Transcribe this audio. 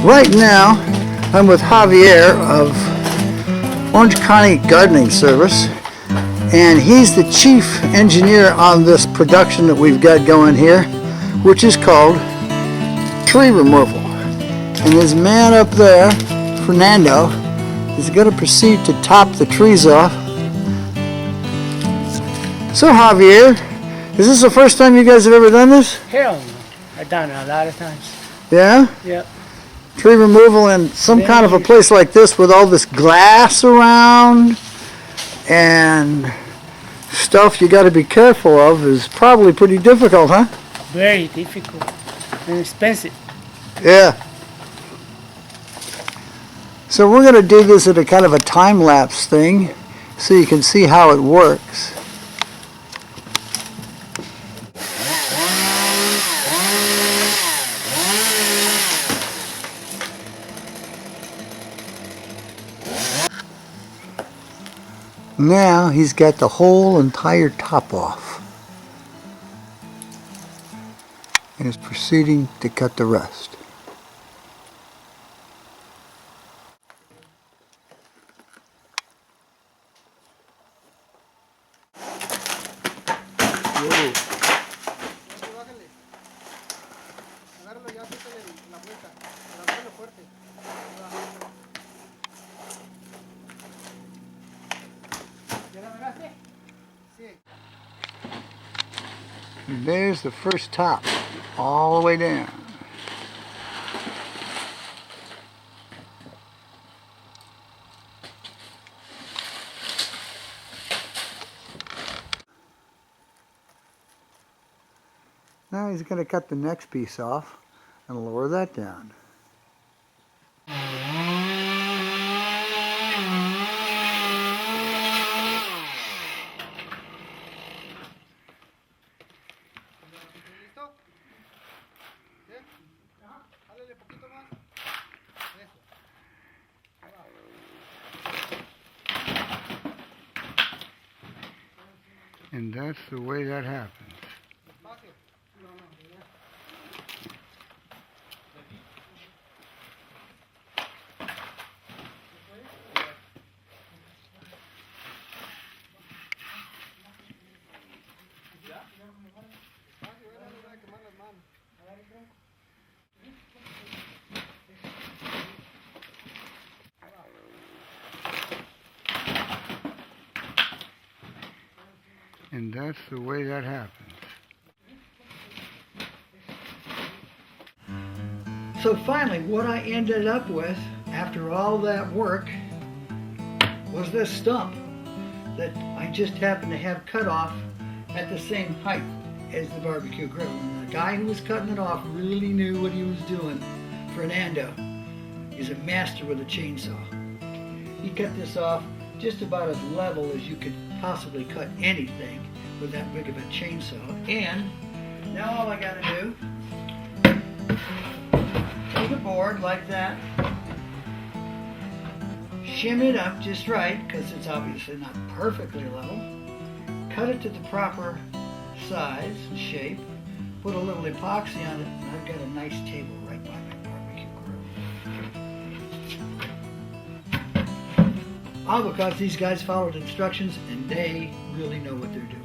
Right now, I'm with Javier of Orange County Gardening Service, and he's the chief engineer on this production that we've got going here, which is called tree removal. And his man up there, Fernando, is going to proceed to top the trees off. So Javier, is this the first time you guys have ever done this? Hell no. I've done it a lot of times. Yeah? Yep. Tree removal in some kind of a place like this with all this glass around and stuff you got to be careful of is probably pretty difficult, huh? Very difficult and expensive. Yeah. So we're going to do this at a kind of a time-lapse thing so you can see how it works. Now he's got the whole entire top off and is proceeding to cut the rest. Whoa. And there's the first top, all the way down. Now he's going to cut the next piece off and lower that down. And that's the way that happens. And that's the way that happens. So finally, what I ended up with after all that work was this stump that I just happened to have cut off at the same height as the barbecue grill. And the guy who was cutting it off really knew what he was doing. Fernando. He's a master with a chainsaw. He cut this off just about as level as you could possibly cut anything with that big of a chainsaw. And now all I gotta do, take a board like that, shim it up just right, because it's obviously not perfectly level, cut it to the proper size and shape, put a little epoxy on it, and I've got a nice table right by my barbecue grill. All because these guys followed instructions and they really know what they're doing.